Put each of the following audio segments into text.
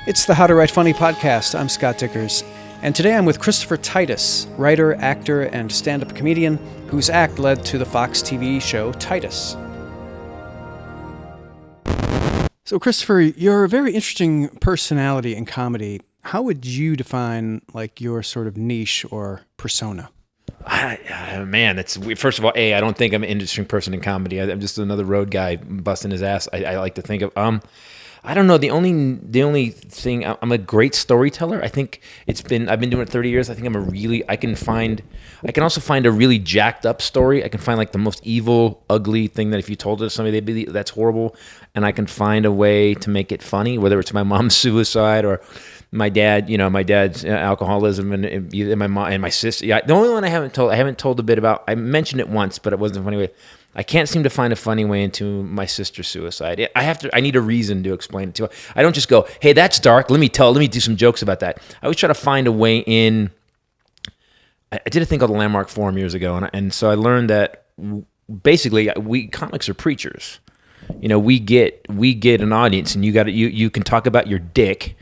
It's the How to Write Funny podcast. I'm Scott Dickers, and today I'm with Christopher Titus, writer, actor, and stand-up comedian whose act led to the Fox TV show Titus. So, Christopher, you're a very interesting personality in comedy. How would you define, your sort of niche or persona? Man, that's first of all, I don't think I'm an interesting person in comedy. I'm just another road guy busting his ass. I like to think of. I don't know. The only thing, I'm a great storyteller. I think I've been doing it 30 years. I think I can also find a really jacked up story. I can find the most evil, ugly thing that if you told it to somebody, they'd be, that's horrible. And I can find a way to make it funny, whether it's my mom's suicide or my dad's alcoholism and my mom and my sister. Yeah, the only one I haven't told a bit about. I mentioned it once, but it wasn't a funny way. I can't seem to find a funny way into my sister's suicide. I need a reason to explain it to her. I don't just go, hey, that's dark. Let me do some jokes about that. I always try to find a way in. I did a thing called the Landmark Forum years ago, and so I learned that basically we comics are preachers. We get an audience, and you can talk about your dick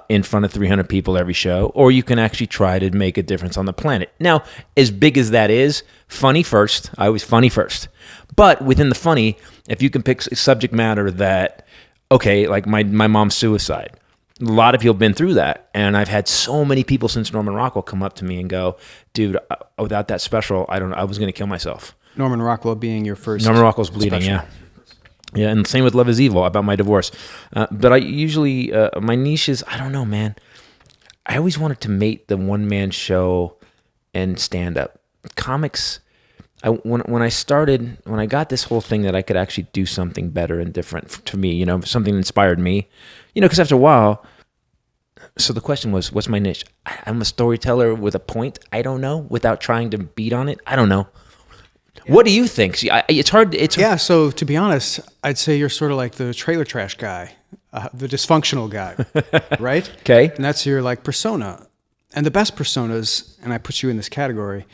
in front of 300 people every show, or you can actually try to make a difference on the planet. Now, as big as that is, funny first. I was funny first. But within the funny, if you can pick a subject matter that, okay, like my mom's suicide. A lot of people have been through that, and I've had so many people since Norman Rockwell come up to me and go, dude, without that special, I was going to kill myself. Norman Rockwell being your first Norman Rockwell's bleeding, special. yeah. Yeah, and same with Love is Evil, about my divorce. But I usually, my niche is, I don't know, man. I always wanted to mate the one-man show and stand-up. Comics, when I got this whole thing that I could actually do something better and different to me, something that inspired me, because after a while, so the question was, what's my niche? I'm a storyteller with a point, I don't know, without trying to beat on it, I don't know. What do you think? See, it's hard. Yeah, so to be honest, I'd say you're sort of like the trailer trash guy, the dysfunctional guy, right? Okay. And that's your persona. And the best personas, and I put you in this category,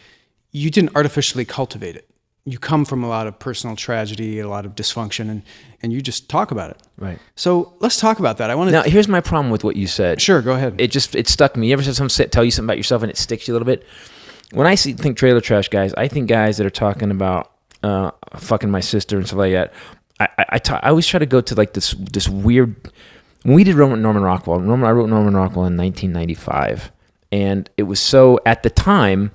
you didn't artificially cultivate it. You come from a lot of personal tragedy, a lot of dysfunction, and you just talk about it. Right. So let's talk about that. Now, here's my problem with what you said. Sure, go ahead. It stuck me. You ever had someone tell you something about yourself and it sticks you a little bit? When I think trailer trash guys, I think guys that are talking about fucking my sister and stuff like that. I always try to go to this weird. When we did Norman Rockwell, I wrote Norman Rockwell in 1995, and it was so at the time.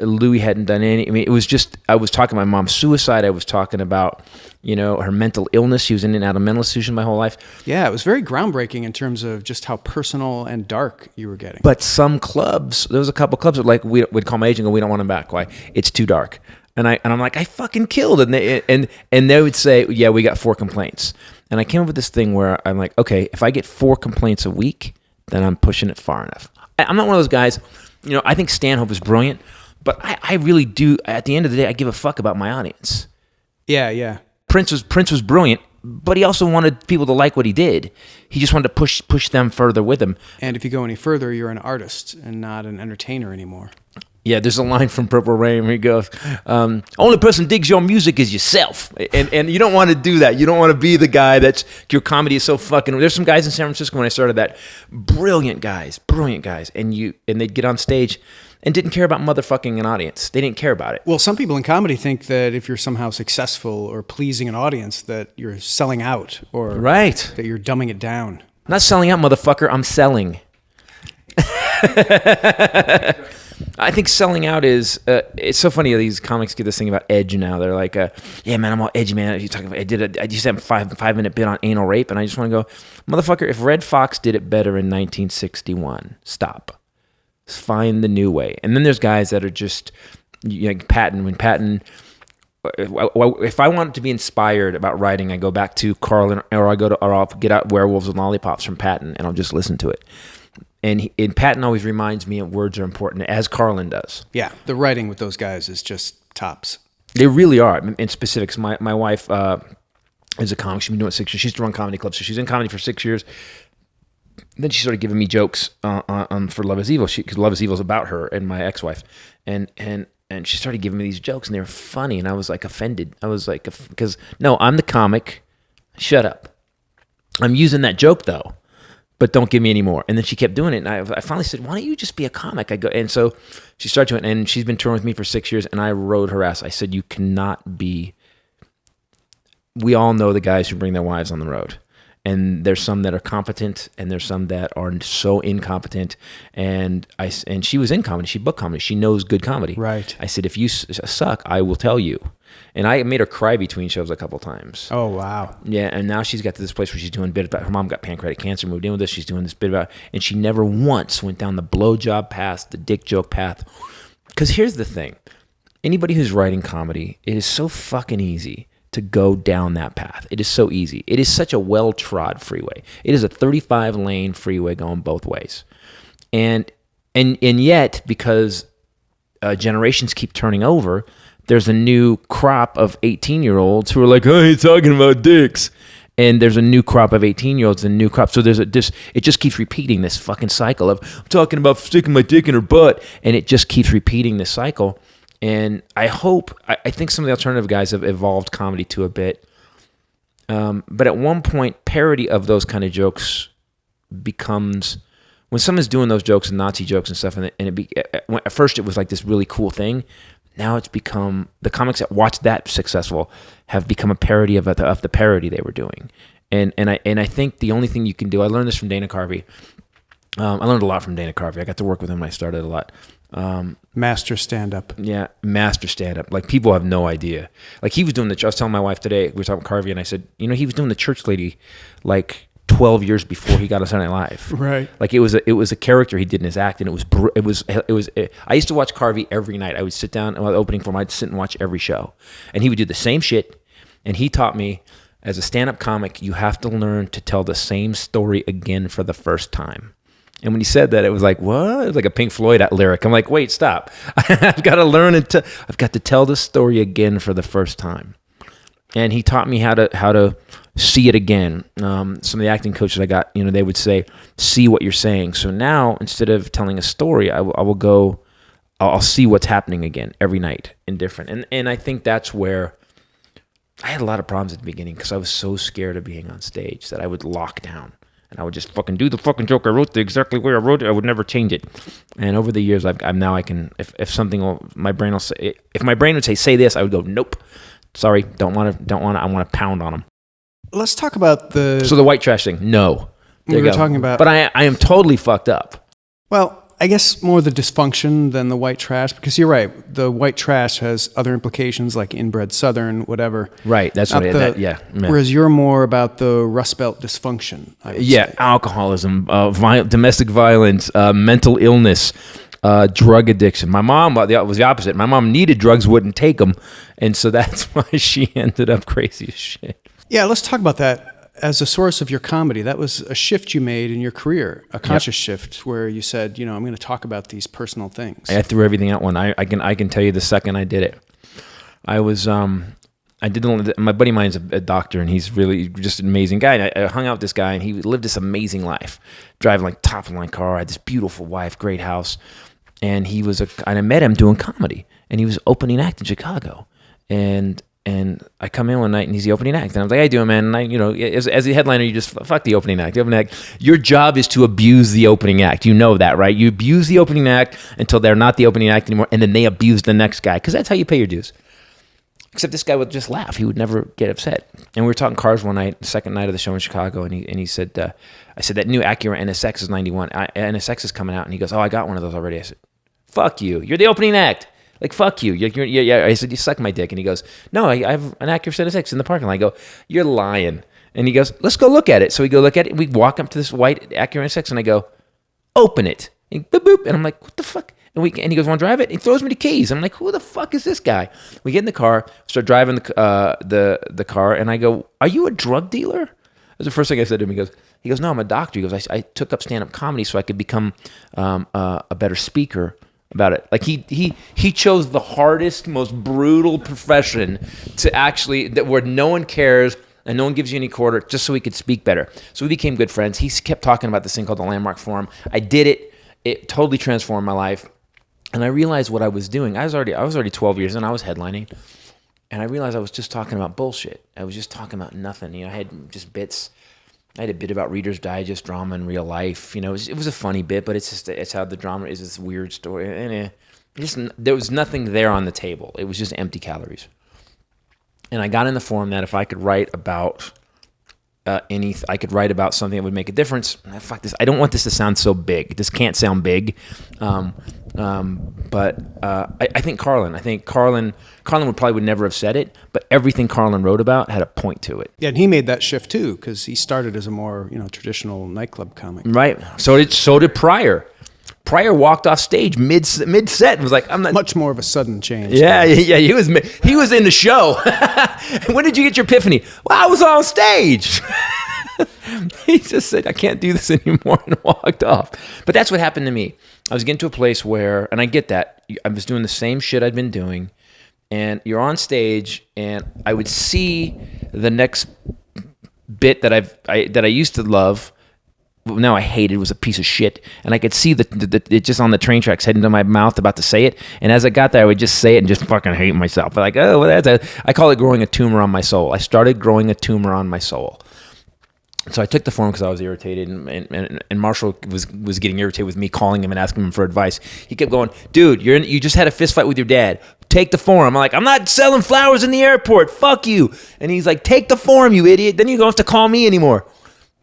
Louis hadn't done any. I mean, it was just I was talking about my mom's suicide. I was talking about her mental illness. She was in and out of mental institution my whole life. Yeah, it was very groundbreaking in terms of just how personal and dark you were getting. But some clubs, there was a couple clubs that we'd call my agent and go, we don't want him back. Why? It's too dark. And I'm like, I fucking killed. And they would say, yeah, we got 4 complaints. And I came up with this thing where I'm like, okay, if I get 4 complaints a week, then I'm pushing it far enough. I'm not one of those guys. I think Stanhope is brilliant. But I really do. At the end of the day, I give a fuck about my audience. Yeah. Prince was brilliant, but he also wanted people to like what he did. He just wanted to push them further with him. And if you go any further, you're an artist and not an entertainer anymore. Yeah, there's a line from Purple Rain where he goes, only person digs your music is yourself. And you don't want to do that. You don't want to be the guy that's, your comedy is so fucking, there's some guys in San Francisco when I started that, brilliant guys. And they'd get on stage and didn't care about motherfucking an audience. They didn't care about it. Well, some people in comedy think that if you're somehow successful or pleasing an audience, that you're selling out or right. That you're dumbing it down. I'm not selling out, motherfucker. I'm selling. I think selling out is, it's so funny. These comics get this thing about edge now. They're like, yeah, man, I'm all edgy, man. You talking about, I just had a 5-minute bit on anal rape, and I just want to go, motherfucker, if Red Fox did it better in 1961, stop. Find the new way. And then there's guys that are just Patton. When Patton, if I want to be inspired about writing, I go back to Carlin, or I'll get out Werewolves and Lollipops from Patton, and I'll just listen to it. And Patton always reminds me that words are important, as Carlin does. Yeah, the writing with those guys is just tops. They really are. In specifics, my wife is a comic. She's been doing it 6 years. She used to run comedy clubs, so she's in comedy for 6 years. Then she started giving me jokes for Love is Evil, because Love is Evil is about her and my ex-wife, and she started giving me these jokes, and they were funny, and I was offended. I was because no, I'm the comic. Shut up. I'm using that joke though. but don't give me any more. And then she kept doing it. And I finally said, why don't you just be a comic? And so she started doing it, and she's been touring with me for 6 years, and I rode her ass. I said, you cannot be, we all know the guys who bring their wives on the road. And there's some that are competent, and there's some that are so incompetent. And she was in comedy. She booked comedy. She knows good comedy. Right. I said, if you suck, I will tell you. And I made her cry between shows a couple times. Oh, wow. Yeah, and now she's got to this place where she's doing a bit about, her mom got pancreatic cancer, moved in with us. She's doing this bit about, and she never once went down the blowjob path, the dick joke path. Because here's the thing. Anybody who's writing comedy, it is so fucking easy to go down that path. It is so easy. It is such a well-trod freeway. It is a 35-lane freeway going both ways. And yet, because generations keep turning over, there's a new crop of 18-year-olds who are like, oh, he's talking about dicks. And there's a new crop of 18-year-olds, a new crop. So it just keeps repeating this fucking cycle of, I'm talking about sticking my dick in her butt. And it just keeps repeating this cycle. And I think some of the alternative guys have evolved comedy to a bit. But at one point, parody of those kind of jokes becomes, when someone's doing those jokes and Nazi jokes and stuff, at first it was like this really cool thing. Now it's become, the comics that watch that successful have become a parody of the parody they were doing. And I think the only thing you can do, I learned this from Dana Carvey. I learned a lot from Dana Carvey. I got to work with him when I started a lot. Master stand-up. Yeah, master stand-up. Like, people have no idea. Like, he was doing I was telling my wife today, we were talking Carvey, and I said, he was doing the church lady like 12 years before he got on Saturday Night Live. Right. Like, it was a character he did in his act, and I used to watch Carvey every night. I would sit down while opening for him, I'd sit and watch every show. And he would do the same shit, and he taught me, as a stand-up comic, you have to learn to tell the same story again for the first time. And when he said that, it was like, what? It was like a Pink Floyd lyric. I'm like, wait, stop. I've got to learn I've got to tell the story again for the first time. And he taught me how to see it again. Some of the acting coaches I got, they would say, see what you're saying. So now, instead of telling a story, I'll see what's happening again every night and different. And I think that's where I had a lot of problems at the beginning, because I was so scared of being on stage that I would lock down. And I would just fucking do the fucking joke I wrote, exactly where I wrote it. I would never change it. And over the years, I can, if something my brain will say, if my brain would say this, I would go, nope, sorry, don't want to. I want to pound on them. Let's talk about So the white trash thing, no. We were talking about. But I am totally fucked up. Well, I guess more the dysfunction than the white trash, because you're right. The white trash has other implications like inbred Southern, whatever. Right. That's right. Yeah. Whereas you're more about the Rust Belt dysfunction. Yeah. Alcoholism, domestic violence, mental illness, drug addiction. My mom was the opposite. My mom needed drugs, wouldn't take them. And so that's why she ended up crazy as shit. Yeah. Let's talk about that. As a source of your comedy, that was a shift you made in your career, a conscious shift where you said, I'm going to talk about these personal things. I threw everything out I can tell you the second I did it. I was, my buddy of mine's a doctor, and he's really just an amazing guy. And I hung out with this guy, and he lived this amazing life, driving like top of the line car, had this beautiful wife, great house. And and I met him doing comedy, and he was opening act in Chicago. And I come in one night, and he's the opening act. And I was like, how you doing, man? And as the headliner, you just fuck the opening act. The opening act. Your job is to abuse the opening act. You know that, right? You abuse the opening act until they're not the opening act anymore, and then they abuse the next guy, because that's how you pay your dues. Except this guy would just laugh. He would never get upset. And we were talking cars one night, the second night of the show in Chicago, and he said, I said, that new Acura NSX is 91. NSX is coming out. And he goes, oh, I got one of those already. I said, fuck you. You're the opening act. Like, fuck you. Yeah. I said, you suck my dick. And he goes, no, I have an Acura NSX in the parking lot. I go, you're lying. And he goes, let's go look at it. So we go look at it. We walk up to this white Acura NSX, and I go, open it. And boop, boop. And I'm like, what the fuck? And he goes, want to drive it? And he throws me the keys. I'm like, who the fuck is this guy? We get in the car, start driving the car, and I go, are you a drug dealer? That's the first thing I said to him. He goes, no, I'm a doctor. He goes, I took up stand-up comedy so I could become a better speaker about it. Like, he chose the hardest, most brutal profession to actually, where no one cares and no one gives you any quarter, just so he could speak better. So we became good friends. He kept talking about this thing called the Landmark Forum. I did it. It totally transformed my life. And I realized what I was doing. I was already 12 years in. I was headlining. And I realized I was just talking about bullshit. I was just talking about nothing. I had just bits. I had a bit about Reader's Digest drama in real life. You know, it was a funny bit, but it's how the drama is, this weird story. And there was nothing there on the table. It was just empty calories. And I got in the forum that if I could write about I could write about something that would make a difference. Fuck this. I don't want this to sound so big. This can't sound big. But I think Carlin would never have said it, but everything Carlin wrote about had a point to it. Yeah, and he made that shift too, because he started as a more traditional nightclub comic. Right. So did Pryor. Pryor walked off stage mid set and was like, "I'm not." Much more of a sudden change. Yeah. He was in the show. When did you get your epiphany? Well, I was on stage. He just said, "I can't do this anymore," and walked off. But that's what happened to me. I was getting to a place where, and I get that, I was doing the same shit I'd been doing, and you're on stage, and I would see the next bit that I used to love. Now I hated, was a piece of shit, and I could see it just on the train tracks heading to my mouth about to say it, and as I got there I would just say it and just fucking hate myself. Like, oh, well, I call it growing a tumor on my soul. I started growing a tumor on my soul. So I took the forum because I was irritated, and Marshall was getting irritated with me calling him and asking him for advice. He kept going, "Dude, you just had a fist fight with your dad. Take the forum." I'm like, "I'm not selling flowers in the airport. Fuck you." And he's like, "Take the forum, you idiot. Then you don't have to call me anymore."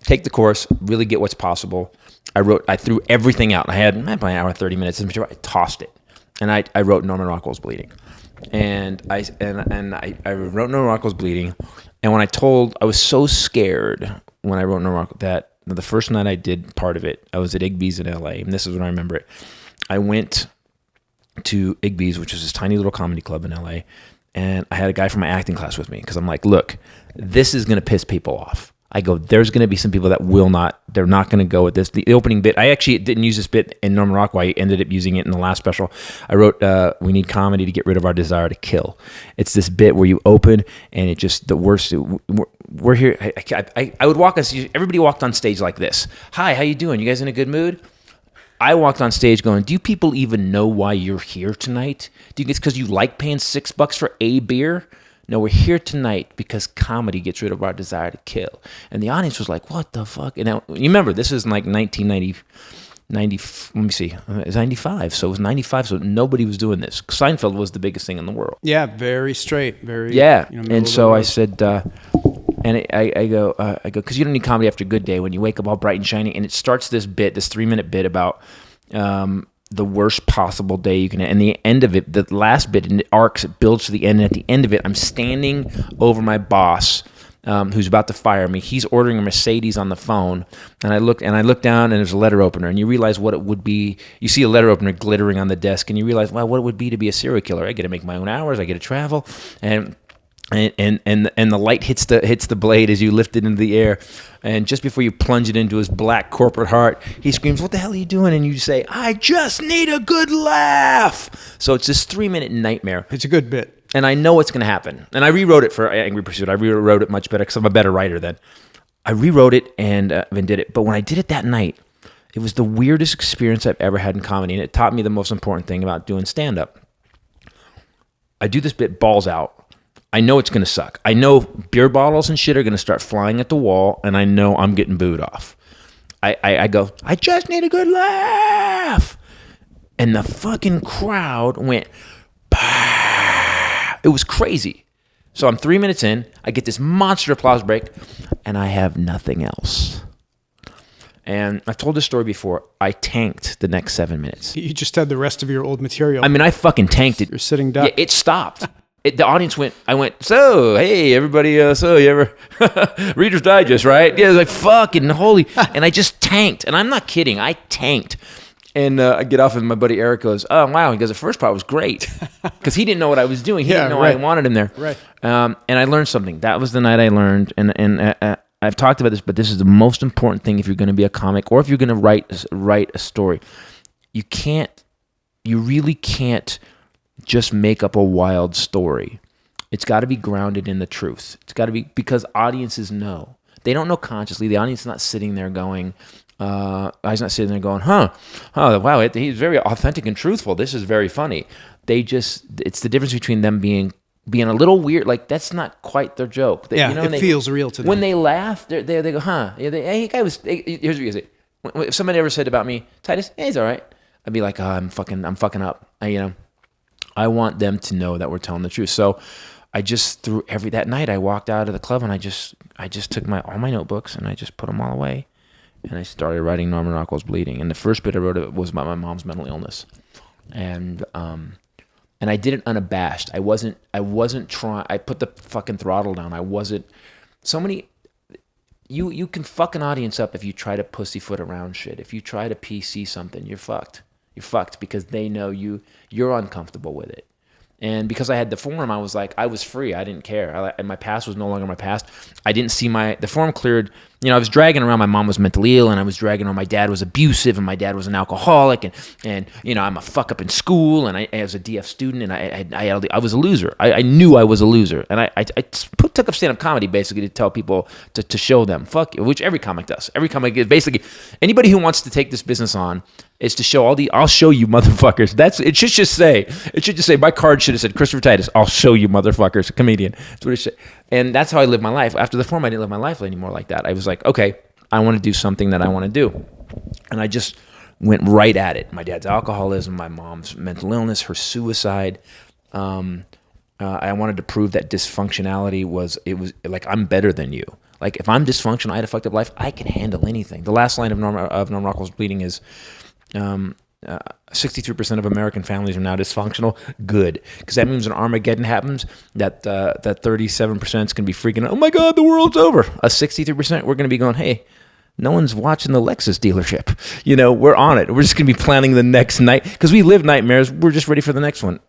Take the course, really get what's possible. I threw everything out. I had about an hour and 30 minutes. I tossed it. And I wrote Norman Rockwell's Bleeding. And I wrote Norman Rockwell's Bleeding. And I was so scared when I wrote Norman Rockwell that the first night I did part of it, I was at Igby's in LA. And this is when I remember it. I went to Igby's, which was this tiny little comedy club in LA. And I had a guy from my acting class with me because I'm like, look, this is going to piss people off. I go, there's going to be some people that they're not going to go with this. The opening bit, I actually didn't use this bit in Norman Rockwell. I ended up using it in the last special. I wrote, "We need comedy to get rid of our desire to kill." It's this bit where you open and it just, the worst, we're here. I would walk, everybody walked on stage like this. "Hi, how you doing? You guys in a good mood?" I walked on stage going, "Do you people even know why you're here tonight? Do you think it's because you like paying $6 for a beer? No, we're here tonight because comedy gets rid of our desire to kill." And the audience was like, "What the fuck?" And now, you remember, this is like 1990, let me see, it was 95. So it was 95, so nobody was doing this. Seinfeld was the biggest thing in the world. Yeah, very straight, very... Yeah, and so I said, I go, because you don't need comedy after a good day when you wake up all bright and shiny. And it starts this 3-minute bit about... the worst possible day you can, and the end of it, the last bit, and it arcs, it builds to the end, and at the end of it, I'm standing over my boss, who's about to fire me. He's ordering a Mercedes on the phone, and I look down, and there's a letter opener, and you realize what it would be. You see a letter opener glittering on the desk, and you realize, wow, what it would be to be a serial killer. I get to make my own hours, I get to travel, and the light hits the blade as you lift it into the air, and just before you plunge it into his black corporate heart, he screams, "What the hell are you doing?" And you say, "I just need a good laugh." So it's this 3-minute nightmare. It's a good bit, and I know what's going to happen. And I rewrote it for Angry Pursuit. I rewrote it much better because I'm a better writer then. I rewrote it and did it. But when I did it that night, it was the weirdest experience I've ever had in comedy, and it taught me the most important thing about doing stand-up. I do this bit balls out. I know it's going to suck. I know beer bottles and shit are going to start flying at the wall, and I know I'm getting booed off. I go, "I just need a good laugh." And the fucking crowd went, bah! It was crazy. So I'm 3 minutes in, I get this monster applause break, and I have nothing else. And I've told this story before. I tanked the next 7 minutes. You just had the rest of your old material. I mean, I fucking tanked it. You're sitting duck. Yeah, it stopped. The audience went, "So, hey, everybody, so you ever, Reader's Digest, right?" Yeah, like, fucking holy. And I just tanked. And I'm not kidding. I tanked. And I get off, and my buddy Eric goes, "Oh, wow." He goes, "The first part was great." Because he didn't know what I was doing. He didn't know I wanted him there. Right. And I learned something. That was the night I learned. And I've talked about this, but this is the most important thing if you're going to be a comic or if you're going to write a story. You really can't just make up a wild story. It's got to be grounded in the truth. It's got to be, because audiences know. They don't know consciously. The audience is not sitting there going, he's not sitting there going, oh, wow, he's very authentic and truthful. This is very funny. It's the difference between them being being a little weird. Like that's not quite their joke. Yeah, you know, it feels real to them. When they laugh, they go, huh? Yeah, hey, guy was. Here's what you say. If somebody ever said about me, Titus, hey, he's all right. I'd be like, oh, I'm fucking up. I want them to know that we're telling the truth. So I just that night I walked out of the club and I just took all my notebooks and I just put them all away. And I started writing Norman Rockwell's Bleeding. And the first bit I wrote was about my mom's mental illness. And I did it unabashed. I wasn't trying. I put the fucking throttle down. I wasn't. So many. You can fuck an audience up if you try to pussyfoot around shit. If you try to PC something, you're fucked. You're fucked because they know you're uncomfortable with it. And because I had the forum, I was like, I was free. I didn't care. And my past was no longer my past. I didn't see the forum cleared. I was dragging around my mom was mentally ill, and I was dragging around my dad was abusive, and my dad was an alcoholic, and I'm a fuck up in school, and I was a DF student, and I was a loser. I knew I was a loser, and I took up stand-up comedy basically to tell people to show them, fuck you, which every comic does. Every comic is basically, anybody who wants to take this business on is to show I'll show you motherfuckers. It should just say, my card should have said, Christopher Titus, I'll show you motherfuckers, comedian. That's what it should. And that's how I lived my life. After the forum, I didn't live my life anymore like that. I was like, okay, I want to do something that I want to do. And I just went right at it. My dad's alcoholism, my mom's mental illness, her suicide. I wanted to prove that dysfunctionality was like, I'm better than you. Like, if I'm dysfunctional, I had a fucked up life, I can handle anything. The last line of Norman Rockwell's Bleeding is, 63% of American families are now dysfunctional. Good, because that means when Armageddon happens, that 37% is going to be freaking out. Oh my God, the world's over. 63%, we're going to be going, hey, no one's watching the Lexus dealership. We're on it. We're just going to be planning the next night because we live nightmares. We're just ready for the next one.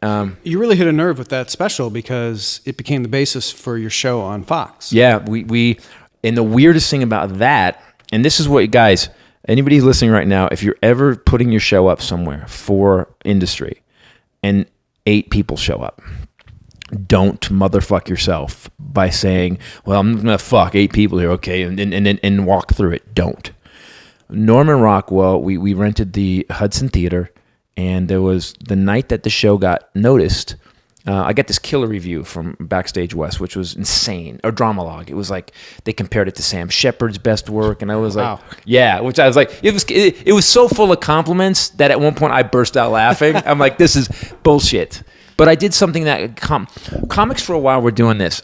You really hit a nerve with that special because it became the basis for your show on Fox. Yeah, we and the weirdest thing about that, and this is what, guys, anybody listening right now, if you're ever putting your show up somewhere for industry and 8 people show up, don't motherfuck yourself by saying, well, I'm going to fuck 8 people here, okay, and walk through it. Don't. Norman Rockwell, we rented the Hudson Theater, and there was the night that the show got noticed, I got this killer review from Backstage West, which was insane, or Dramalog. It was like they compared it to Sam Shepard's best work, and I was like, yeah, which I was like, it was so full of compliments that at one point I burst out laughing. I'm like, this is bullshit. But I did something that comics for a while were doing this.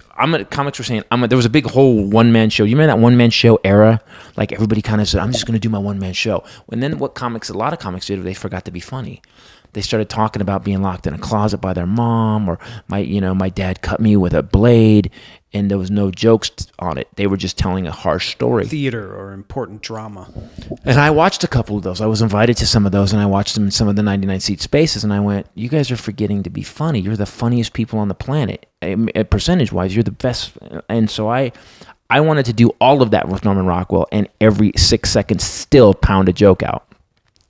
Comics were saying, there was a big whole one-man show. You remember that one-man show era? Like everybody kind of said, I'm just going to do my one-man show. And then what a lot of comics did, they forgot to be funny. They started talking about being locked in a closet by their mom, or my dad cut me with a blade, and there was no jokes on it. They were just telling a harsh story. Theater or important drama. And I watched a couple of those. I was invited to some of those, and I watched them in some of the 99-seat spaces, and I went, you guys are forgetting to be funny. You're the funniest people on the planet. Percentage-wise, you're the best. And so I wanted to do all of that with Norman Rockwell, and every 6 seconds still pound a joke out.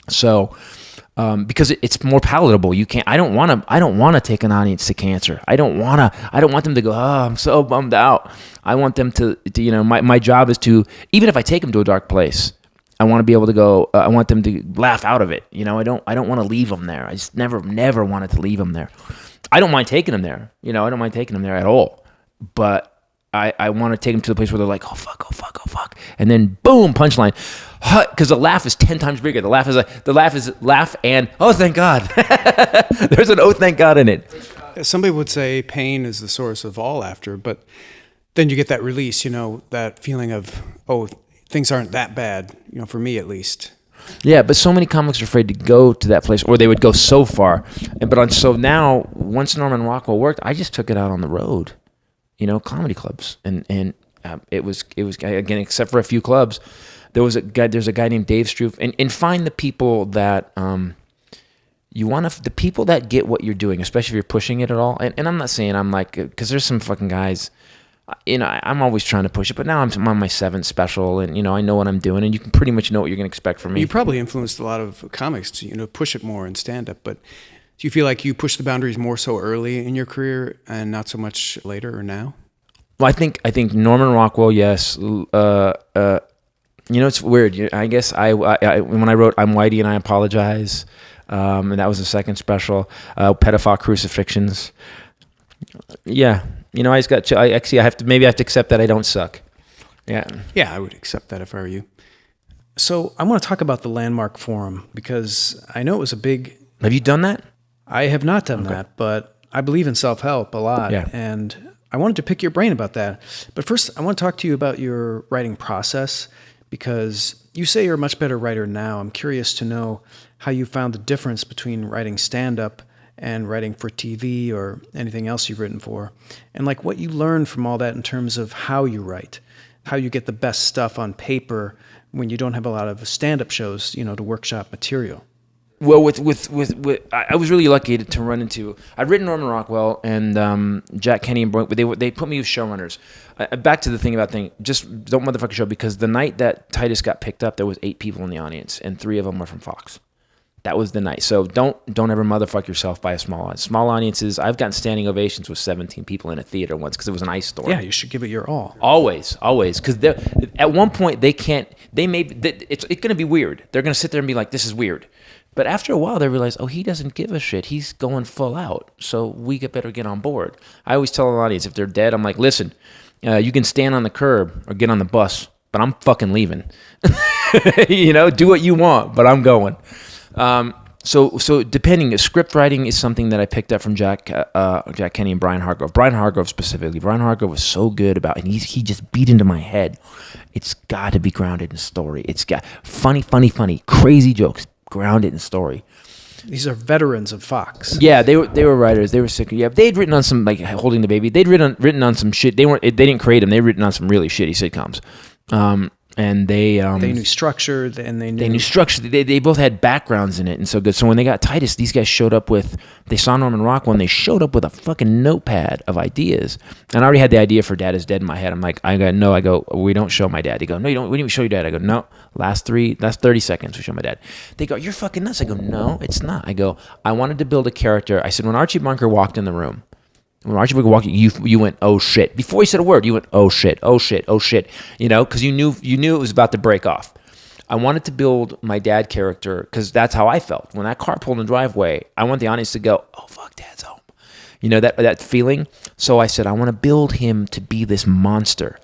So... because it's more palatable. I don't want to take an audience to cancer. I don't want them to go, oh, I'm so bummed out. I want them to my job is to, even if I take them to a dark place, I want to be able to go, I want them to laugh out of it. I don't want to leave them there. I just never wanted to leave them there. I don't mind taking them there. I don't mind taking them there at all. But I want to take them to the place where they're like, oh fuck, and then boom, punchline, because the laugh is 10 times bigger. The laugh is laugh and oh thank God. There's an oh thank God in it. Somebody would say pain is the source of all laughter, but then you get that release, that feeling of, oh, things aren't that bad, for me at least. Yeah, but so many comics are afraid to go to that place, or they would go so far. So now, once Norman Rockwell worked, I just took it out on the road. Comedy clubs, and it was again, except for a few clubs, there's a guy named Dave Struve, and find the people that the people that get what you're doing, especially if you're pushing it at all. And I'm not saying I'm like, because there's some fucking guys, I'm always trying to push it, but now I'm on my 7th special, and I know what I'm doing, and you can pretty much know what you're going to expect from me. You probably influenced a lot of comics to push it more in stand-up, but do you feel like you pushed the boundaries more so early in your career and not so much later or now? Well, I think Norman Rockwell, yes. It's weird. I guess I when I wrote I'm Whitey and I Apologize, and that was the 2nd special, Pedophile Crucifixions. Yeah. I just got. I have to. Maybe I have to accept that I don't suck. Yeah. Yeah, I would accept that if I were you. So I want to talk about the Landmark Forum because I know it was a big. Have you done that? I have not done that, but I believe in self-help a lot. Yeah. And I wanted to pick your brain about that. But first, I want to talk to you about your writing process because you say you're a much better writer now. I'm curious to know how you found the difference between writing stand-up and writing for TV or anything else you've written for. And like what you learned from all that in terms of how you write, how you get the best stuff on paper when you don't have a lot of stand-up shows, to workshop material. Well, I was really lucky to run into. I'd written Norman Rockwell and Jack Kenny and Brink, but they put me with showrunners. Back to the thing about just don't motherfucker show, because the night that Titus got picked up, there was 8 people in the audience, and 3 of them were from Fox. That was the night. So don't ever motherfuck yourself by a small audience. Small audiences. I've gotten standing ovations with 17 people in a theater once because it was an ice storm. Yeah, you should give it your all. Always, because at one point it's going to be weird. They're going to sit there and be like, "This is weird." But after a while, they realize, oh, he doesn't give a shit. He's going full out. So we better get on board. I always tell an audience, if they're dead, I'm like, listen, you can stand on the curb or get on the bus, but I'm fucking leaving. Do what you want, but I'm going. So depending, script writing is something that I picked up from Jack Kenny and Brian Hargrove. Brian Hargrove specifically. Brian Hargrove was so good about, and he just beat into my head. It's got to be grounded in story. It's got funny, crazy jokes. Grounded in story. These are veterans of Fox. Yeah, they were writers. They were sick. Yeah, they'd written on some, like Holding the Baby. They'd written on some shit. They didn't create them. They written on some really shitty sitcoms. And they knew structure and they knew structure. They both had backgrounds in it, and so good. So when they got Titus, these guys showed up with. They saw Norman Rockwell, and they showed up with a fucking notepad of ideas. And I already had the idea for Dad is Dead in my head. I'm like, I go, we don't show my dad. They go, no, you don't. We didn't even show your dad. I go, no. Last 30 seconds we show my dad. They go, you're fucking nuts. I go, no, it's not. I go, I wanted to build a character. I said, when Archie Bunker walked in the room. When Archie Bunker walked, you went, oh shit. Before he said a word, you went, oh shit, oh shit, oh shit. Because you knew it was about to break off. I wanted to build my dad character because that's how I felt. When that car pulled in the driveway, I want the audience to go, oh fuck, Dad's home. That feeling. So I said, I want to build him to be this monster.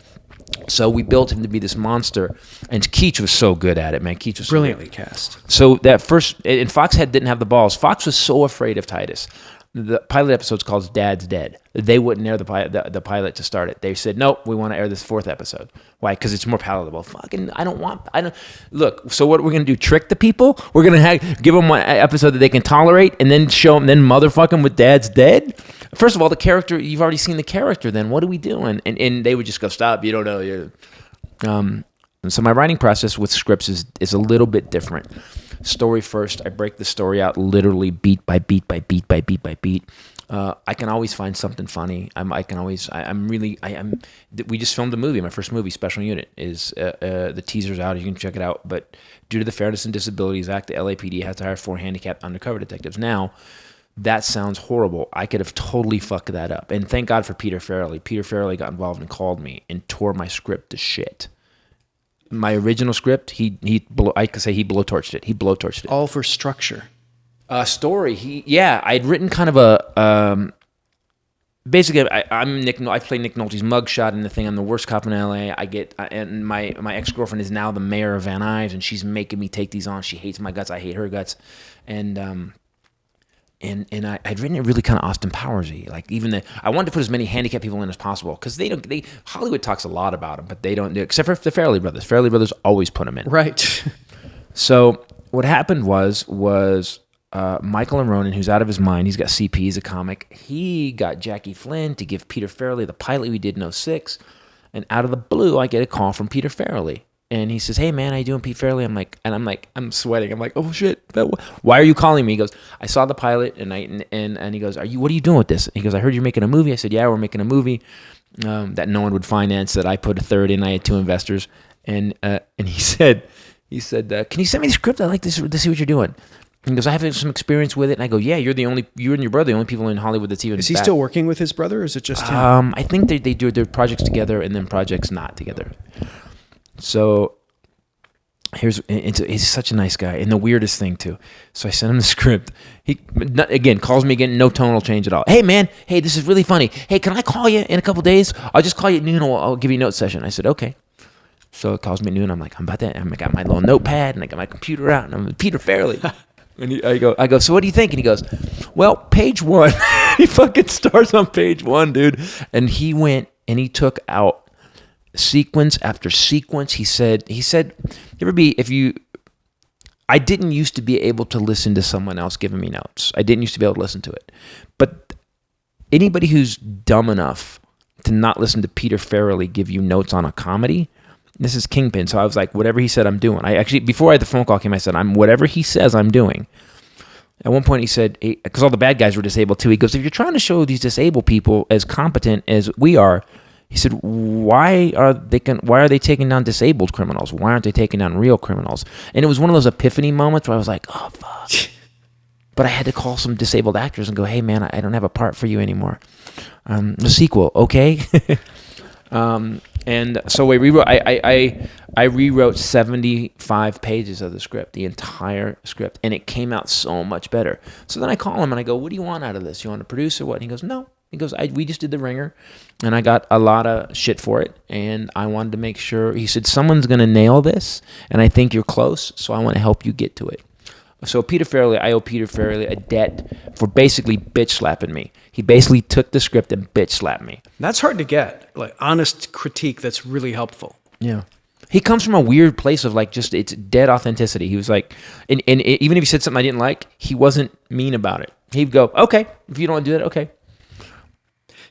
So we built him to be this monster, and Keach was so good at it, man. Keach was brilliantly cast. So that first, and Fox didn't have the balls. Fox was so afraid of Titus. The pilot episode's called Dad's Dead. They wouldn't air the pilot to start it. They said, nope, we want to air this 4th episode. Why? Because it's more palatable. Fucking, I don't. Look, so what we're going to do, trick the people? We're going to give them one episode that they can tolerate and then show them, then motherfuck them with Dad's Dead? First of all, the character, you've already seen the character then. What are we doing? And they would just go, stop, you don't know. So my writing process with scripts is a little bit different. Story first. I break the story out literally beat by beat by beat by beat by beat. I can always find something funny. We just filmed a movie. My first movie, Special Unit, is the teaser's out. You can check it out. But due to the Fairness and Disabilities Act, the LAPD has to hire 4 handicapped undercover detectives. Now, that sounds horrible. I could have totally fucked that up. And thank God for Peter Farrelly. Peter Farrelly got involved and called me and tore my script to shit. My original script, I could say he blowtorched it. He blowtorched it. All for structure. Story. I'd written kind of a. Basically, I'm Nick. I play Nick Nolte's mugshot in the thing. I'm the worst cop in LA. And my ex-girlfriend is now the mayor of Van Nuys, and she's making me take these on. She hates my guts. I hate her guts, and I'd written it really kind of Austin Powers-y. Like I wanted to put as many handicapped people in as possible because Hollywood talks a lot about them, but they don't do it, except for the Farrelly brothers. Farrelly brothers always put them in. Right. So what happened was Michael and Ronan, who's out of his mind, he's got CP, he's a comic. He got Jackie Flynn to give Peter Farrelly the pilot we did in 06, and out of the blue, I get a call from Peter Farrelly. And he says, hey, man, how you doing, Pete Farrelly? I'm sweating. I'm like, oh, shit. Why are you calling me? He goes, I saw the pilot, and he goes, what are you doing with this? He goes, I heard you're making a movie. I said, yeah, we're making a movie that no one would finance, that I put a third in. I had 2 investors. And he said, can you send me the script? I'd like to see what you're doing. And he goes, I have some experience with it. And I go, yeah, you and your brother, the only people in Hollywood that's even Is he still working with his brother, or is it just him? I think they do their projects together and then projects not together. So he's such a nice guy, and the weirdest thing too. So I sent him the script. He calls me again, no tonal change at all. Hey man, hey, this is really funny. Hey, can I call you in a couple days? I'll just call you at noon. I'll give you a note session. I said okay. So it calls me at noon. I'm like, I got my little notepad and I got my computer out and I'm Peter Fairley. And I go. So what do you think? And he goes, well, page 1. He fucking starts on page 1, dude. And he went and he took out sequence after sequence. He said, I didn't used to be able to listen to someone else giving me notes. I didn't used to be able to listen to it. But anybody who's dumb enough to not listen to Peter Farrelly give you notes on a comedy, this is Kingpin. So I was like, whatever he said, I'm doing. I actually, before the phone call came, I said, whatever he says, I'm doing. At one point he said, because all the bad guys were disabled too, he goes, if you're trying to show these disabled people as competent as we are, he said, why are they taking down disabled criminals? Why aren't they taking down real criminals? And it was one of those epiphany moments where I was like, oh, fuck. But I had to call some disabled actors and go, hey, man, I don't have a part for you anymore. The sequel, okay? And so I rewrote 75 pages of the script, the entire script, and it came out so much better. So then I call him and I go, what do you want out of this? You want to produce or what? And he goes, no. He goes, we just did the ringer, and I got a lot of shit for it, and I wanted to make sure. He said, someone's going to nail this, and I think you're close, so I want to help you get to it. So I owe Peter Farrelly a debt for basically bitch slapping me. He basically took the script and bitch slapped me. That's hard to get, like honest critique that's really helpful. Yeah. He comes from a weird place of like just it's dead authenticity. He was like, and even if he said something I didn't like, he wasn't mean about it. He'd go, okay, if you don't want to do that, okay.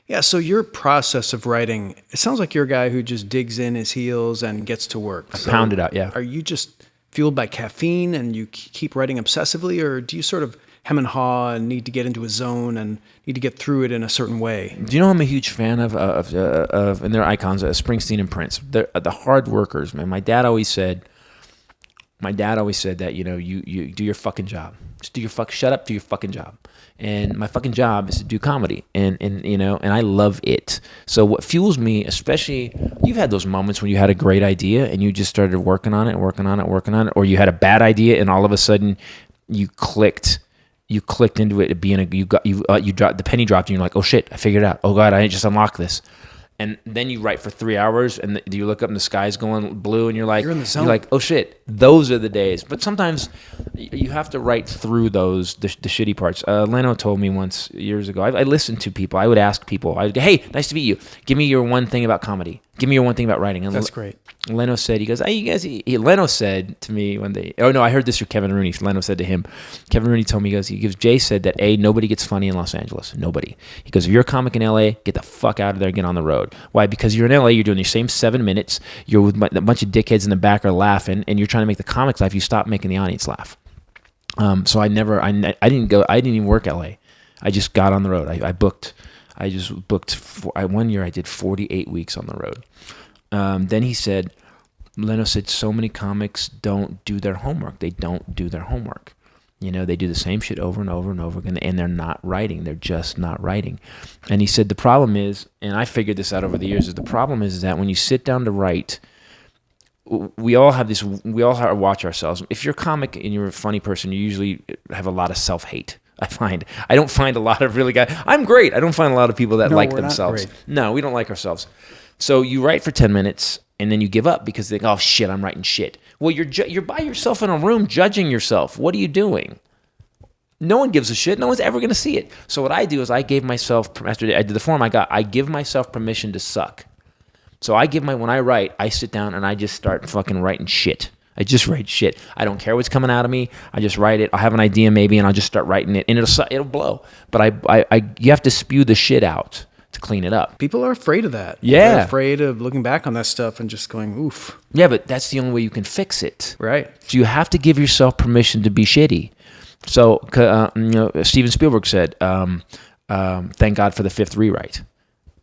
Yeah, so your process of writing, it sounds like you're a guy who just digs in his heels and gets to work. So pound it out, yeah. Are you just fueled by caffeine and you keep writing obsessively, or do you sort of hem and haw and need to get into a zone and need to get through it in a certain way? Do you know I'm a huge fan of and they're icons, Springsteen and Prince. They're the hard workers, man. My dad always said that, you do your fucking job. Just shut up, do your fucking job. And my fucking job is to do comedy, and I love it. So what fuels me, especially, you've had those moments when you had a great idea and you just started working on it, or you had a bad idea and all of a sudden you clicked into it being the penny dropped and you're like, oh shit, I figured it out. Oh God, I just unlocked this. And then you write for 3 hours and you look up and the sky's going blue and you're like, you're like, oh shit, those are the days. But sometimes you have to write through those, the shitty parts. Leno told me once years ago, I listened to people. I would ask people, I would go, hey, nice to meet you. Give me your one thing about comedy. Give me your one thing about writing. And that's great. Leno said, he goes, hey, you guys, Leno said to me one day, oh no, I heard this from Kevin Rooney. Leno said to him, Kevin Rooney told me, Jay said that nobody gets funny in Los Angeles. Nobody. He goes, if you're a comic in LA, get the fuck out of there and get on the road. Why? Because you're in LA, you're doing your same 7 minutes, you're with a bunch of dickheads in the back are laughing, and you're trying to make the comics laugh, you stop making the audience laugh. So I didn't even work LA. I just got on the road. One year I did 48 weeks on the road. Then Leno said, so many comics don't do their homework. They don't do their homework. They do the same shit over and over and over again, and they're not writing. They're just not writing. And he said, the problem is, and I figured this out over the years, is the problem is that when you sit down to write, we all watch ourselves. If you're a comic and you're a funny person, you usually have a lot of self-hate. I don't find a lot of really guys. I'm great. I don't find a lot of people that like themselves. No, we don't like ourselves. So you write for 10 minutes and then you give up because they think, oh shit, I'm writing shit. Well, you're by yourself in a room judging yourself. What are you doing? No one gives a shit. No one's ever going to see it. So what I do is I gave myself, after I did the form I give myself permission to suck. So when I write, I sit down and I just start fucking writing shit. I just write shit. I don't care what's coming out of me. I just write it. I'll have an idea maybe and I'll just start writing it and it'll blow. But you have to spew the shit out to clean it up. People are afraid of that. Yeah. They're afraid of looking back on that stuff and just going, oof. Yeah, but that's the only way you can fix it. Right. So you have to give yourself permission to be shitty. So, Steven Spielberg said, thank God for the fifth rewrite.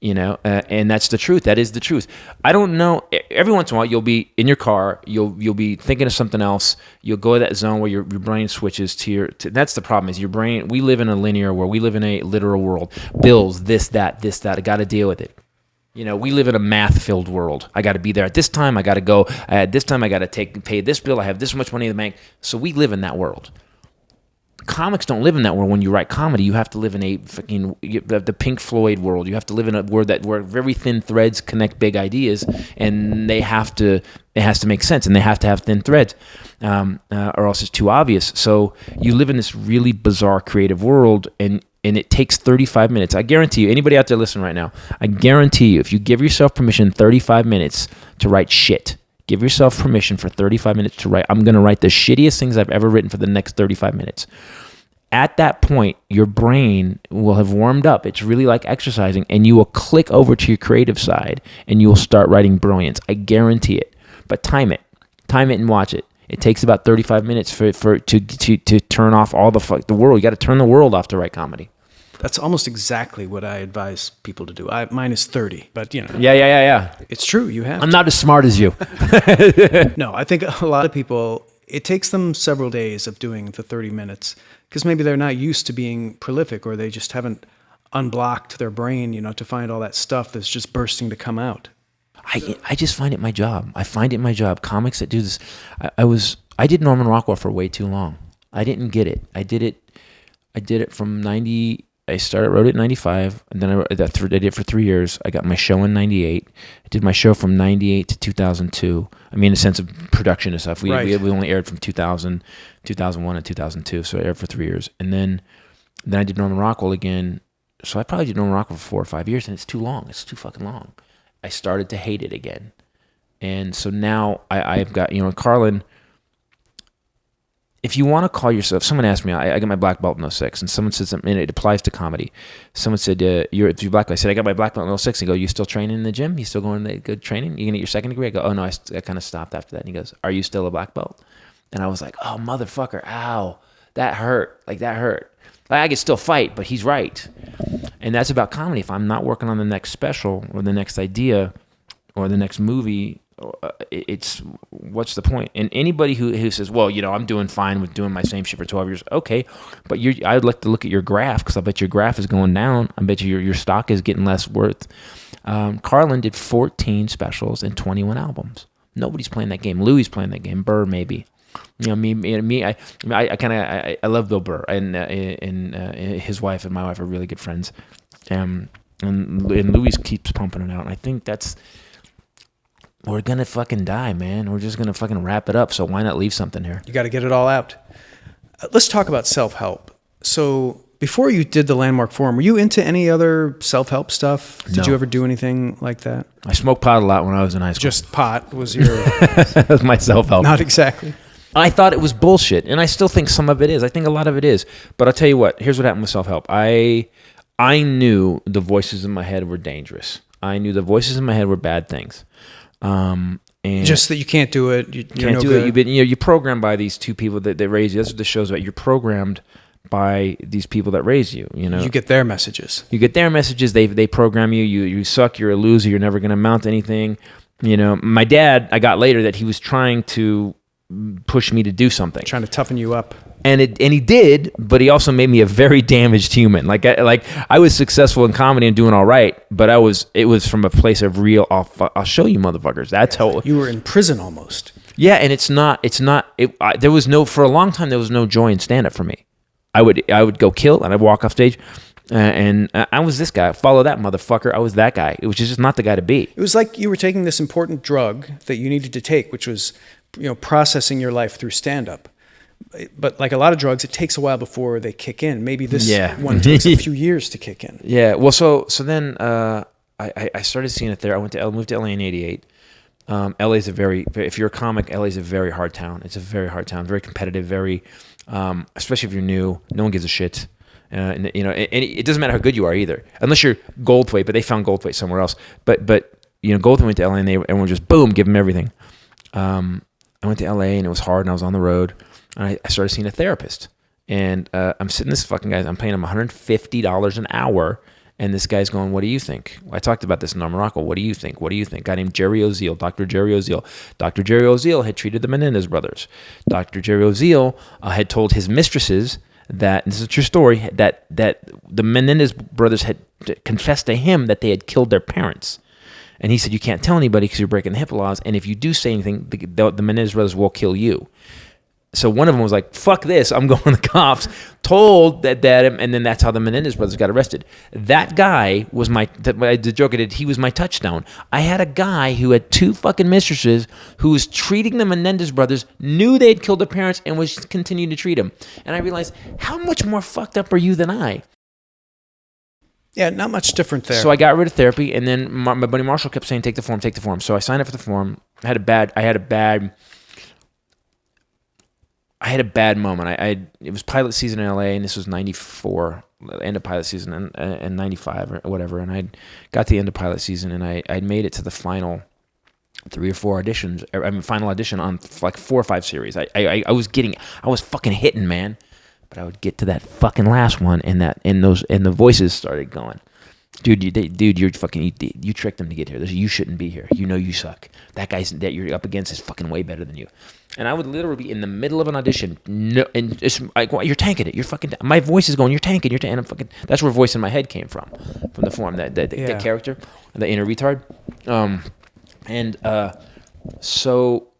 And that's the truth. That is the truth. I don't know. Every once in a while, you'll be in your car. You'll be thinking of something else. You'll go to that zone where your brain switches to that's the problem. Is your brain? We live in a linear world. We live in a literal world. Bills, this, that. I got to deal with it. We live in a math-filled world. I got to be there at this time. I got to go at this time. I got to pay this bill. I have this much money in the bank. So we live in that world. Comics don't live in that world. When you write comedy, you have to live in the Pink Floyd world. You have to live in a world where very thin threads connect big ideas, and it has to make sense, and they have to have thin threads, or else it's too obvious. So you live in this really bizarre creative world, and it takes 35 minutes. I guarantee you, anybody out there listening right now, I guarantee you, if you give yourself permission 35 minutes to write shit, give yourself permission for 35 minutes to write, I'm going to write the shittiest things I've ever written for the next 35 minutes. At that point, your brain will have warmed up. It's really like exercising, and you will click over to your creative side, and you will start writing brilliance. I guarantee it. But time it and watch it. It takes about 35 minutes to turn off all the world. You got to turn the world off to write comedy. That's almost exactly what I advise people to do. Mine is 30, but Yeah. it's true. You have. I'm not as smart as you. No, I think a lot of people, it takes them several days of doing the 30 minutes because maybe they're not used to being prolific, or they just haven't unblocked their brain, to find all that stuff that's just bursting to come out. I just find it my job. Comics that do this. I did Norman Rockwell for way too long. I didn't get it. I did it from 90. I wrote it in 95, and then I did it for 3 years. I got my show in 98. I did my show from 98 to 2002. I mean, in the sense of production and stuff. We only aired from 2000, 2001, and 2002, so I aired for 3 years. And then I did Norman Rockwell again. So I probably did Norman Rockwell for 4 or 5 years, and it's too long. It's too fucking long. I started to hate it again. And so now I've got, Carlin, if you want to call yourself, someone asked me, I got my black belt in 06, and someone said something, and it applies to comedy. Someone said, if you're black belt, I said, I got my black belt in 06. He go, you still training in the gym? You still going to good training? You going to get your second degree? I go, oh no, I kind of stopped after that. And he goes, are you still a black belt? And I was like, oh, motherfucker, ow, that hurt. Like, that hurt. Like, I could still fight, but he's right. And that's about comedy. If I'm not working on the next special or the next idea or the next movie, it's what's the point? And anybody who says, well, I'm doing fine with doing my same shit for 12 years. Okay, but I'd like to look at your graph, because I bet your graph is going down. I bet your stock is getting less worth. Carlin did 14 specials and 21 albums. Nobody's playing that game. Louis playing that game. Burr maybe. I love Bill Burr, and his wife and my wife are really good friends. And Louis keeps pumping it out. And I think we're going to fucking die, man. We're just going to fucking wrap it up. So why not leave something here? You got to get it all out. Let's talk about self-help. So before you did the Landmark Forum, were you into any other self-help stuff? Did you ever do anything like that? I smoked pot a lot when I was in high school. Just pot was your... That was my self-help. Not exactly. I thought it was bullshit, and I still think some of it is. I think a lot of it is. But I'll tell you what. Here's what happened with self-help. I knew the voices in my head were dangerous. I knew the voices in my head were bad things. And just that you can't do it. You can't no do good. it. You're programmed by these two people that raise you. That's what this show's about. You're programmed by these people that raise you. You get their messages. You get their messages. They program you. You suck. You're a loser. You're never going to amount to anything. My dad, I got later that he was trying to push me to do something, trying to toughen you up. And he did, but he also made me a very damaged human. Like I was successful in comedy and doing all right, but it was from a place of real. I'll show you, motherfuckers. That's how you were in prison almost. Yeah, and there was for a long time there was no joy in stand up for me. I would go kill and I'd walk off stage, and I was this guy. Follow that motherfucker. I was that guy. It was just not the guy to be. It was like you were taking this important drug that you needed to take, which was processing your life through stand up. But like a lot of drugs, it takes a while before they kick in. Maybe this one takes a few years to kick in. Yeah. Well, so then I started seeing it there. I moved to LA in '88. LA's if you're a comic, LA's a very hard town. It's a very hard town, very competitive, very, especially if you're new. No one gives a shit. And it doesn't matter how good you are either, unless you're Goldthwait. But they found Goldthwait somewhere else. But Goldthwait went to LA, and everyone just boom, give him everything. I went to LA, and it was hard, and I was on the road. And I started seeing a therapist, and I'm sitting this fucking guy. I'm paying him $150 an hour, and this guy's going, "What do you think?" I talked about this in Norman Rockwell. What do you think? What do you think? A guy named Jerry Oziel, Dr. Jerry Oziel. Dr. Jerry Oziel had treated the Menendez brothers. Dr. Jerry Oziel had told his mistresses that, and this is a true story, that the Menendez brothers had confessed to him that they had killed their parents. And he said, you can't tell anybody because you're breaking the HIPAA laws. And if you do say anything, the Menendez brothers will kill you. So one of them was like, fuck this, I'm going to the cops, told that, and then that's how the Menendez brothers got arrested. That guy was the joke I did, he was my touchdown. I had a guy who had 2 fucking mistresses who was treating the Menendez brothers, knew they'd killed their parents, and was continuing to treat them. And I realized, how much more fucked up are you than I? Yeah, not much different there. So I got rid of therapy, and then my buddy Marshall kept saying, take the form, take the form. So I signed up for the form. I had a bad moment. It was pilot season in LA, and this was 94, end of pilot season, and 95 or whatever. And I got to the end of pilot season, and I'd made it to the final 3 or 4 auditions. Final audition on like 4 or 5 series. I was fucking hitting, man. But I would get to that fucking last one, and the voices started going, dude, you're fucking, you tricked them to get here. You shouldn't be here. You know you suck. That guy's that you're up against is fucking way better than you. And I would literally be in the middle of an audition, and it's like, well, you're tanking it. You're fucking. My voice is going. You're tanking. And I'm fucking. That's where voice in my head came from the form, that character, the inner retard. So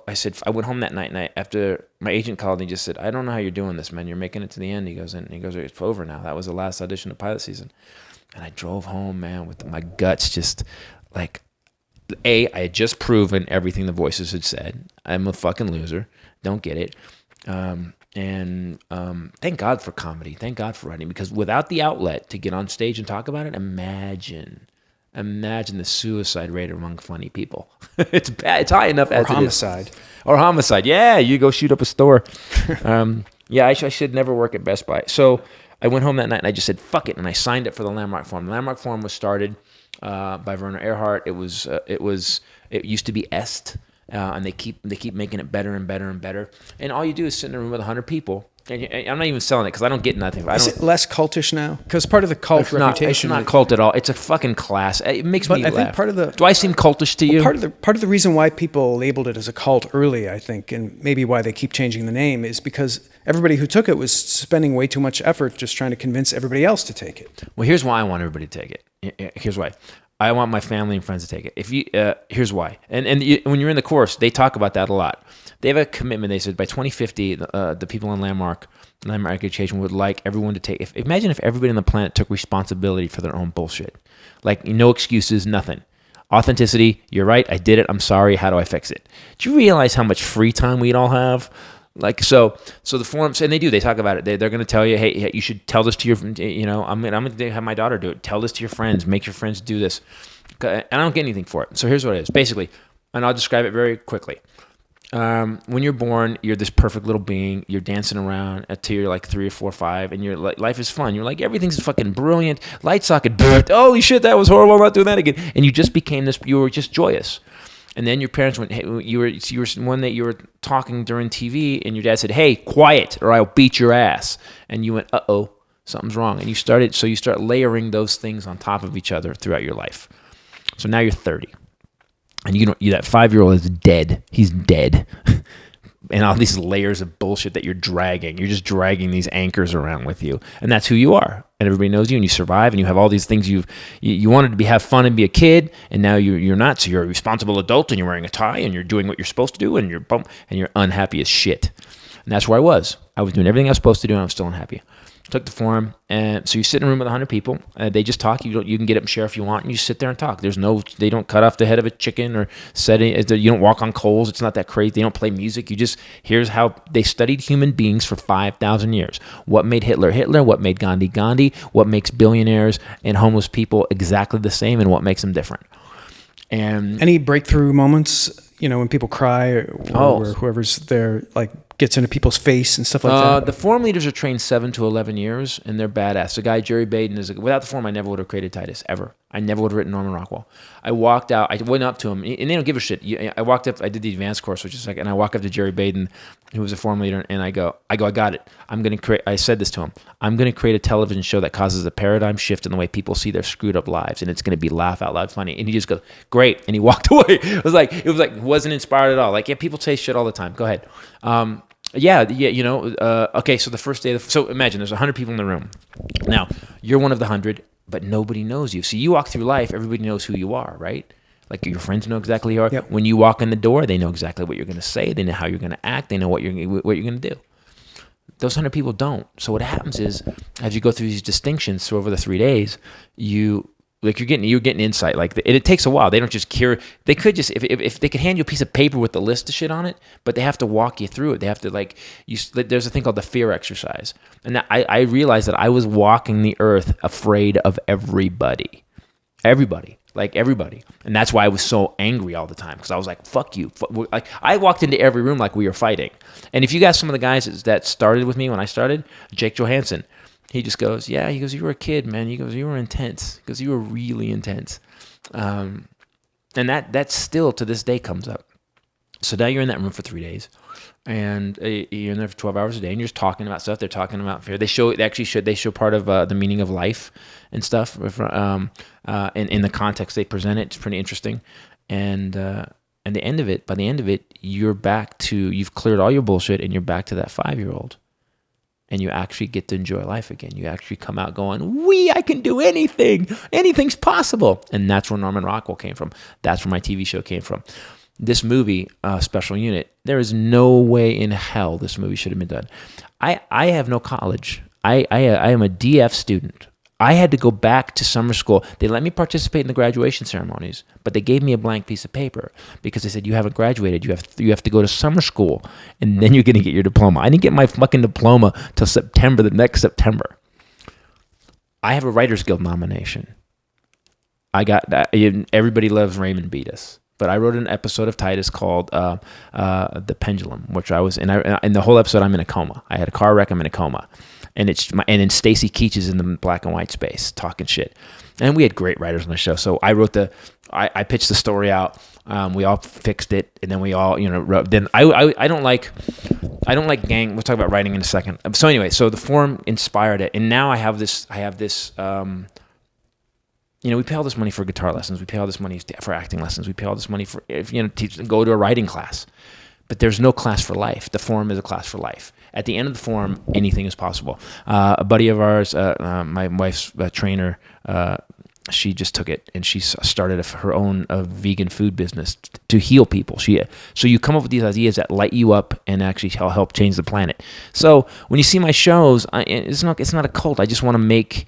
I said, I went home that night, and after my agent called, and he just said, I don't know how you're doing this, man. You're making it to the end. He goes, it's over now. That was the last audition of pilot season. And I drove home, man, with my guts just like, I had just proven everything the voices had said. I'm a fucking loser. Don't get it. Thank God for comedy. Thank God for writing, because without the outlet to get on stage and talk about it, imagine the suicide rate among funny people. It's bad. It's high enough as homicide. Or homicide. Yeah, you go shoot up a store. I should never work at Best Buy. So I went home that night and I just said, fuck it. And I signed up for the Landmark Forum. The Landmark Forum was started by Werner Erhard. It used to be Est, and they keep making it better and better and better. And all you do is sit in a room with 100 people. And I'm not even selling it because I don't get nothing. Is it less cultish now? Because part of the cult reputation. It's not cult at all. It's a fucking class. It makes me laugh. I think part of the. Do I seem cultish to you? Part of the reason why people labeled it as a cult early, I think, and maybe why they keep changing the name, is because everybody who took it was spending way too much effort just trying to convince everybody else to take it. Well, here's why I want everybody to take it. Here's why. I want my family and friends to take it. Here's why. And when you're in the course, they talk about that a lot. They have a commitment. They said by 2050, the people in Landmark Education would like everyone to take. Imagine if everybody on the planet took responsibility for their own bullshit. Like, no excuses, nothing. Authenticity. You're right. I did it. I'm sorry. How do I fix it? Do you realize how much free time we'd all have? Like, so the forums, and they talk about it. They're going to tell you, hey, you should tell this to your, I'm going to have my daughter do it. Tell this to your friends. Make your friends do this. And I don't get anything for it. So here's what it is. Basically, and I'll describe it very quickly. When you're born, you're this perfect little being. You're dancing around until you're like 3 or 4 or 5, and your life is fun. You're like, everything's fucking brilliant. Light socket, holy shit, that was horrible. I'm not doing that again. And you just became this. You were just joyous. And then your parents went, hey, you were one that you were talking during TV, and your dad said, hey, quiet, or I'll beat your ass. And you went, uh-oh, something's wrong. And you start layering those things on top of each other throughout your life. So now you're 30. And that 5-year-old is dead. He's dead. And all these layers of bullshit that you're dragging. You're just dragging these anchors around with you. And that's who you are. And everybody knows you, and you survive, and you have all these things you wanted to have fun and be a kid, and now you're not. So you're a responsible adult, and you're wearing a tie, and you're doing what you're supposed to do, and you're unhappy as shit. And that's where I was. I was doing everything I was supposed to do, and I was still unhappy. Took the form, and so you sit in a room with 100 people. They just talk. You can get up and share if you want, and you sit there and talk. They don't cut off the head of a chicken or you don't walk on coals. It's not that crazy. They don't play music. Here's how they studied human beings for 5,000 years. What made Hitler Hitler? What made Gandhi Gandhi? What makes billionaires and homeless people exactly the same, and what makes them different? And any breakthrough moments, when people cry or whoever's there, like, gets into people's face and stuff like that? The forum leaders are trained 7 to 11 years, and they're badass. The guy, Jerry Baden, without the forum, I never would have created Titus, ever. I never would have written Norman Rockwell. I walked out, I went up to him, and they don't give a shit. I walked up, I did the advanced course, which is like, and I walk up to Jerry Baden, who was a forum leader, and I go, I got it. I said this to him. I'm going to create a television show that causes a paradigm shift in the way people see their screwed up lives, and it's going to be laugh out loud funny. And he just goes, great. And he walked away. Wasn't inspired at all. Like, yeah, people say shit all the time. Go ahead. Okay, so the first day, so imagine there's 100 people in the room. Now, you're one of the 100. but nobody knows you. So you walk through life, everybody knows who you are, right? Like your friends know exactly who you are. Yep. When you walk in the door, they know exactly what you're going to say. They know how you're going to act. They know what you're going to do. Those 100 people don't. So what happens is, as you go through these distinctions over the 3 days, you're getting insight. It takes a while. They don't just cure. They could just if they could hand you a piece of paper with the list of shit on it, but they have to walk you through it. They have to there's a thing called the fear exercise, and I realized that I was walking the earth afraid of everybody. Everybody. And that's why I was so angry all the time, because I was like, fuck you. Like, I walked into every room like we were fighting. And if you got some of the guys that started with me when I started, Jake Johansson, he just goes, yeah, he goes, you were a kid, man. He goes, you were intense. He goes, you were really intense. And that still to this day comes up. So now you're in that room for 3 days, and you're in there for 12 hours a day, and you're just talking about stuff. They're talking about fear. They show part of the meaning of life and stuff. In the context they present it, it's pretty interesting. And by the end of it, you've cleared all your bullshit, and you're back to that 5-year-old, and you actually get to enjoy life again. You actually come out going, I can do anything. Anything's possible. And that's where Norman Rockwell came from. That's where my TV show came from. This movie, Special Unit, there is no way in hell this movie should have been done. I have no college. I am a DF student. I had to go back to summer school. They let me participate in the graduation ceremonies, but they gave me a blank piece of paper because they said, you haven't graduated. You have to go to summer school, and then you're going to get your diploma. I didn't get my fucking diploma till the next September. I have a Writers Guild nomination. I got that. Everybody loves Raymond Beatus. But I wrote an episode of Titus called The Pendulum, which I was in. In the whole episode, I'm in a coma. I had a car wreck. I'm in a coma. And then Stacy Keach is in the black and white space talking shit. And we had great writers on the show. So I pitched the story out. We all fixed it, and then we all, wrote. Then I don't like gang. We'll talk about writing in a second. So anyway, so the forum inspired it, and now I have this. We pay all this money for guitar lessons. We pay all this money for acting lessons. We pay all this money for go to a writing class. But there's no class for life. The forum is a class for life. At the end of the forum, anything is possible. A buddy of ours, my wife's trainer, she just took it and she started her own vegan food business to heal people. So you come up with these ideas that light you up and actually help change the planet. So when you see my shows, it's not a cult. I just want to make.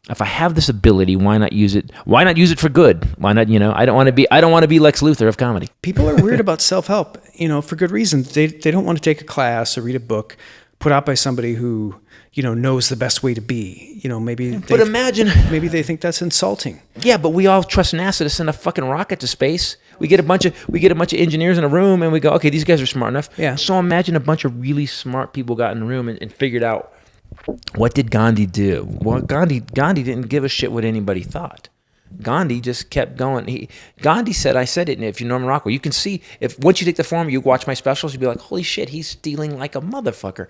If I have this ability, why not use it? Why not use it for good? Why not? I don't want to be Lex Luthor of comedy. People are weird about self-help, for good reason. They don't want to take a class or read a book put out by somebody who, knows the best way to be. Maybe they think that's insulting. Yeah, but we all trust NASA to send a fucking rocket to space. We get a bunch of engineers in a room, and we go, okay, these guys are smart enough. Yeah. So imagine a bunch of really smart people got in the room and figured out. What did Gandhi do? Well, Gandhi didn't give a shit what anybody thought. Gandhi just kept going. Gandhi said, I said it, and if you're Norman Rockwell, you can see, if once you take the form, you watch my specials, you'd be like, holy shit, he's stealing like a motherfucker.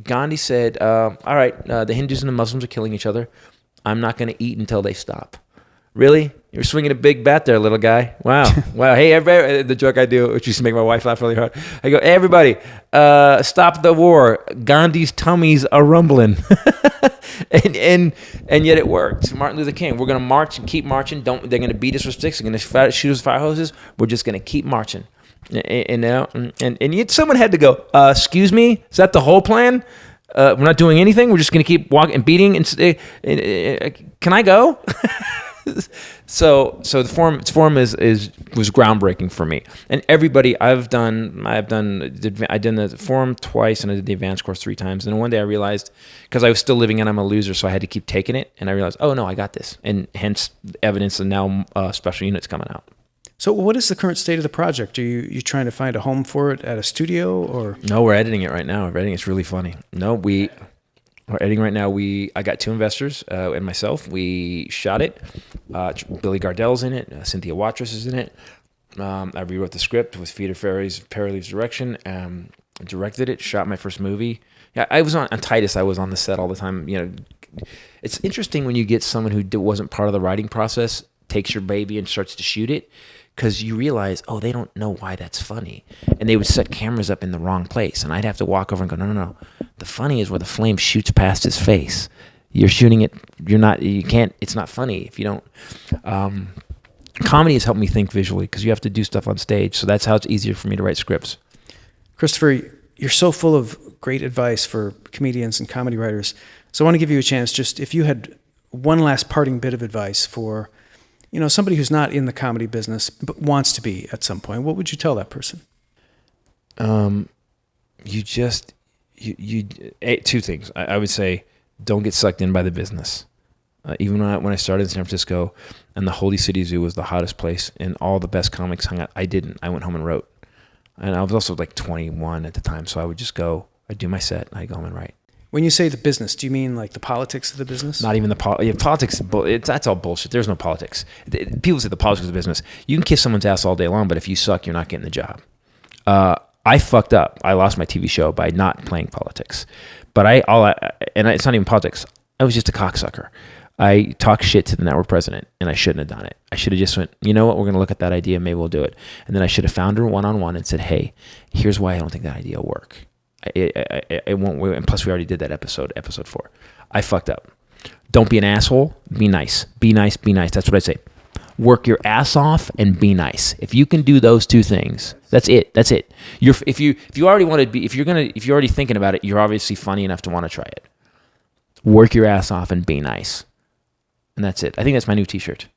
Gandhi said, all right, the Hindus and the Muslims are killing each other. I'm not going to eat until they stop. Really? You're swinging a big bat there, little guy. Wow. Wow. Hey, everybody, the joke I do, which used to make my wife laugh really hard. I go, hey, everybody, stop the war. Gandhi's tummies are rumbling. and yet it worked. Martin Luther King, we're going to march and keep marching. They're going to beat us with sticks. They're going to shoot us with fire hoses. We're just going to keep marching. And yet someone had to go, excuse me, is that the whole plan? We're not doing anything. We're just going to keep walking and beating. Can I go? So the forum was groundbreaking for me, and everybody I done the forum twice, and I did the advanced course 3 times. And one day I realized, because I was still living and I'm a loser, so I had to keep taking it, and I realized, oh no, I got this, and hence evidence, and now Special Unit's coming out. So what is the current state of the project? Are you trying to find a home for it at a studio, or? No, we're editing it right now. We're editing. It's really funny. No, we're editing right now. I got 2 investors and myself. We shot it. Billy Gardell's in it. Cynthia Watrous is in it. I rewrote the script with Peter Farrelly's direction. Directed it. Shot my first movie. Yeah, I was on Titus. I was on the set all the time. It's interesting when you get someone who wasn't part of the writing process, takes your baby and starts to shoot it. Because you realize, they don't know why that's funny. And they would set cameras up in the wrong place. And I'd have to walk over and go, no. The funny is where the flame shoots past his face. You're shooting it. You can't, it's not funny if you don't. Comedy has helped me think visually because you have to do stuff on stage. So that's how it's easier for me to write scripts. Christopher, you're so full of great advice for comedians and comedy writers. So I want to give you a chance, just if you had one last parting bit of advice for, somebody who's not in the comedy business but wants to be at some point, what would you tell that person? Two things. I would say, don't get sucked in by the business. Even when I started in San Francisco and the Holy City Zoo was the hottest place and all the best comics hung out, I didn't. I went home and wrote. And I was also like 21 at the time, so I would just go, I'd do my set, I'd go home and write. When you say the business, do you mean like the politics of the business? Not even the politics. That's all bullshit. There's no politics. People say the politics of the business. You can kiss someone's ass all day long, but if you suck, you're not getting the job. I fucked up. I lost my TV show by not playing politics. But it's not even politics. I was just a cocksucker. I talked shit to the network president, and I shouldn't have done it. I should have just went, you know what, we're going to look at that idea, maybe we'll do it. And then I should have found her one-on-one and said, hey, here's why I don't think that idea will work. It won't work. And plus, we already did that episode 4. I fucked up. Don't be an asshole. Be nice. Be nice. Be nice. That's what I say. Work your ass off and be nice. If you can do those two things, that's it. That's it. If you already want to be, if you're already thinking about it, you're obviously funny enough to want to try it. Work your ass off and be nice. And that's it. I think that's my new t-shirt.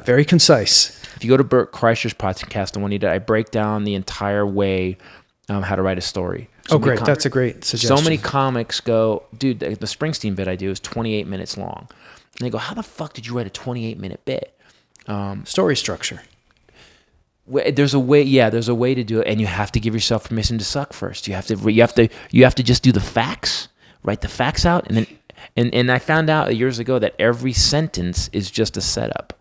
Very concise. If you go to Bert Kreischer's podcast, the one he did, I break down the entire way how to write a story. Great. That's a great suggestion. So many comics go, dude, the Springsteen bit I do is 28 minutes long. And they go, how the fuck did you write a 28-minute bit? Story structure. There's a way to do it, and you have to give yourself permission to suck first. You have to just do the facts, write the facts out, and I found out years ago that every sentence is just a setup.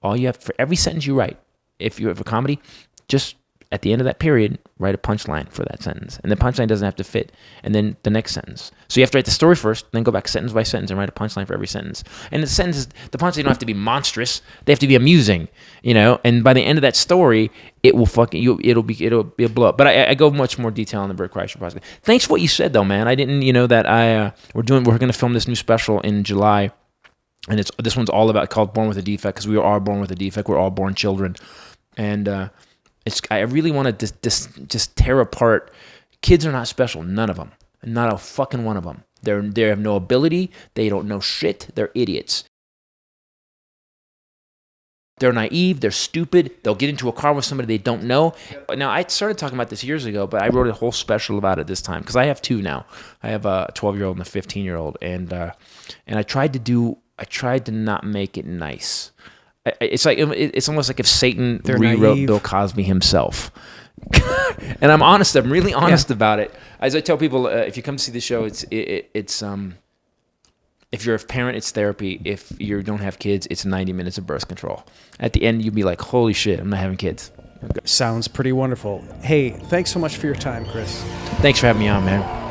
All you have for every sentence you write, if you have a comedy, just at the end of that period, write a punchline for that sentence. And the punchline doesn't have to fit. And then the next sentence. So you have to write the story first, then go back sentence by sentence and write a punchline for every sentence. And the punchlines don't have to be monstrous. They have to be amusing, And by the end of that story, it will it'll blow up. But I go much more detail on the Bert Kreischer podcast. Thanks for what you said, though, man. I didn't, that we're going to film this new special in July. And this one's all about called Born with a Defect, because we are all born with a defect. We're all born children. And, I really want to just tear apart. Kids are not special. None of them. Not a fucking one of them. They have no ability. They don't know shit. They're idiots. They're naive. They're stupid. They'll get into a car with somebody they don't know. Now, I started talking about this years ago, but I wrote a whole special about it this time because I have two now. I have a 12-year-old and a 15-year-old, and I tried to not make it nice. It's almost like if Satan rewrote naive. Bill Cosby himself. And I'm honest. I'm really honest about it. As I tell people, if you come to see the show, it's if you're a parent, it's therapy. If you don't have kids, it's 90 minutes of birth control. At the end, you'll be like, holy shit, I'm not having kids. Sounds pretty wonderful. Hey, thanks so much for your time, Chris. Thanks for having me on, man.